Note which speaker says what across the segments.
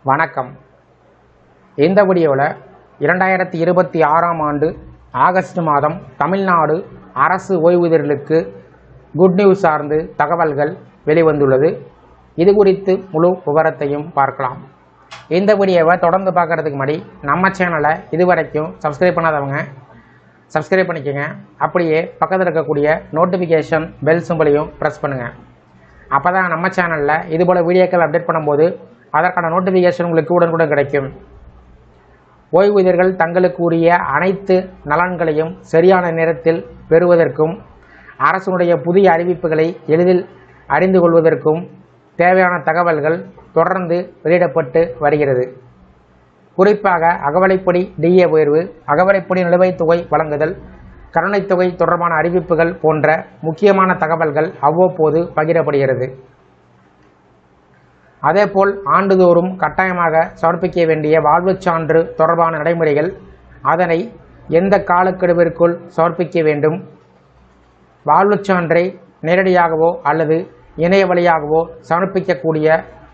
Speaker 1: வணக்கம். இந்த வீடியோவில் 2026ஆம் ஆண்டு ஆகஸ்ட் மாதம் தமிழ்நாடு அரசு ஓய்வூதியர்களுக்கு குட் நியூஸ் சார்ந்து தகவல்கள் வெளிவந்துள்ளது. இது குறித்து முழு விவரத்தையும் பார்க்கலாம். இந்த வீடியோவை தொடர்ந்து பார்க்குறதுக்கு முன்னாடி நம்ம சேனலை இதுவரைக்கும் சப்ஸ்கிரைப் பண்ணாதவங்க சப்ஸ்கிரைப் பண்ணிக்கோங்க. அப்படியே பக்கத்தில் இருக்கக்கூடிய நோட்டிஃபிகேஷன் பெல் சிம்பலையும் ப்ரெஸ் பண்ணுங்கள். அப்போ தான் நம்ம சேனலில் இதுபோல் வீடியோக்கள் அப்டேட் பண்ணும்போது அதற்கான நோட்டிஃபிகேஷன் உங்களுக்கு உடனுக்குடன் கிடைக்கும். ஓய்வூதியர்கள் தங்களுக்கு உரிய அனைத்து நலன்களையும் சரியான நேரத்தில் பெறுவதற்கும் அரசுடைய புதிய அறிவிப்புகளை எளிதில் அறிந்து கொள்வதற்கும் தேவையான தகவல்கள் தொடர்ந்து வெளியிடப்பட்டு வருகிறது. குறிப்பாக அகவலைப்படி டிஏ உயர்வு, அகவலைப்படி நிலுவைத் தொகை வழங்குதல், கருணைத் தொகை தொடர்பான அறிவிப்புகள் போன்ற முக்கியமான தகவல்கள் அவ்வப்போது பகிரப்படுகிறது. அதேபோல் ஆண்டுதோறும் கட்டாயமாக சமர்ப்பிக்க வேண்டிய வாழ்வுச் சான்று தொடர்பான நடைமுறைகள், அதனை எந்த காலக்கெடுவிற்குள் சமர்ப்பிக்க வேண்டும், வாழ்வுச் சான்றை நேரடியாகவோ அல்லது இணைய வழியாகவோ சமர்ப்பிக்கக்கூடிய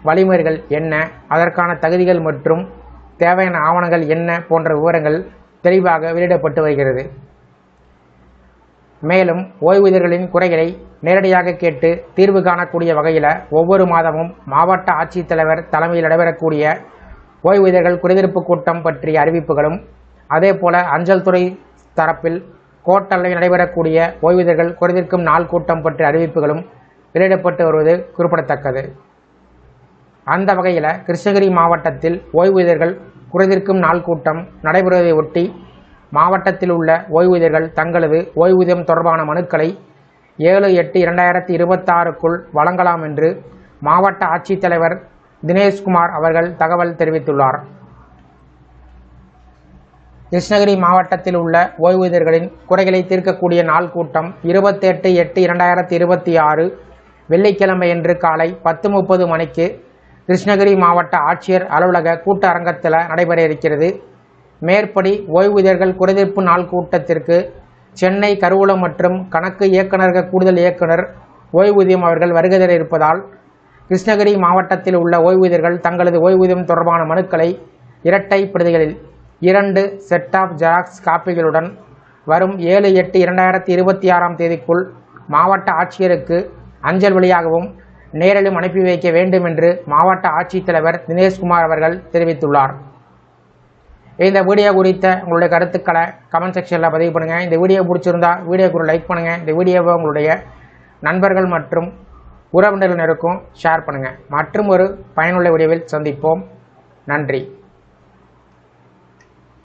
Speaker 1: வழிமுறைகள் என்ன, அதற்கான தகுதிகள் மற்றும் தேவையான ஆவணங்கள் என்ன போன்ற விவரங்கள் தெளிவாக வெளியிடப்பட்டு வருகிறது. மேலும் ஓய்வூதியர்களின் குறைகளை நேரடியாக கேட்டு தீர்வு காணக்கூடிய வகையில் ஒவ்வொரு மாதமும் மாவட்ட ஆட்சித்தலைவர் தலைமையில் நடைபெறக்கூடிய ஓய்வூதியர்கள் குறைதீர்ப்பு கூட்டம் பற்றிய அறிவிப்புகளும், அதேபோல அஞ்சல் துறை தரப்பில் கோட்டலில் நடைபெறக்கூடிய ஓய்வூதியர்கள் குறைதீர்க்கும் நாள் கூட்டம் பற்றிய அறிவிப்புகளும் வெளியிடப்பட்டு வருவது குறிப்பிடத்தக்கது. அந்த வகையில் கிருஷ்ணகிரி மாவட்டத்தில் ஓய்வூதியர்கள் குறைதீர்க்கும் நாள் கூட்டம் நடைபெறுவதை ஒட்டி மாவட்டத்தில் உள்ள ஓய்வூதியர்கள் தங்களது ஓய்வூதியம் தொடர்பான மனுக்களை 7/8/2026க்குள் வழங்கலாம் என்று மாவட்ட ஆட்சித்தலைவர் தினேஷ்குமார் அவர்கள் தகவல் தெரிவித்துள்ளார். கிருஷ்ணகிரி மாவட்டத்தில் உள்ள ஓய்வூதியர்களின் குறைகளை தீர்க்கக்கூடிய நாள் கூட்டம் 28/8/2026 வெள்ளிக்கிழமையன்று காலை 10:30 மணிக்கு கிருஷ்ணகிரி மாவட்ட ஆட்சியர் அலுவலக கூட்ட அரங்கத்தில் நடைபெற இருக்கிறது. மேற்படி ஓய்வூதியர்கள் குறைதீர்ப்பு நாள் கூட்டத்திற்கு சென்னை கருவூலம் மற்றும் கணக்கு இயக்குநரக கூடுதல் இயக்குனர் ஓய்வூதியம் அவர்கள் வருகை தர இருப்பதால் கிருஷ்ணகிரி மாவட்டத்தில் உள்ள ஓய்வூதியர்கள் தங்களது ஓய்வூதியம் தொடர்பான மனுக்களை இரட்டை பிரதிகளில் 2 செட் ஆஃப் ஜெராக்ஸ் காப்பிகளுடன் வரும் 7/8/2026ஆம் தேதிக்குள் மாவட்ட ஆட்சியருக்கு அஞ்சல் வழியாகவும் நேரிலும் அனுப்பி வைக்க வேண்டும் என்று மாவட்ட ஆட்சித்தலைவர் தினேஷ்குமார் அவர்கள் தெரிவித்துள்ளார். இந்த வீடியோ குறித்த உங்களுடைய கருத்துக்களை கமெண்ட் செக்ஷனில் பதிவு பண்ணுங்கள். இந்த வீடியோ பிடிச்சிருந்தா வீடியோக்கு ஒரு லைக் பண்ணுங்கள். இந்த வீடியோவை உங்களுடைய நண்பர்கள் மற்றும் உறவினர்களுக்கும் ஷேர் பண்ணுங்கள். மற்றும் ஒரு பயனுள்ள வீடியோவில் சந்திப்போம். நன்றி.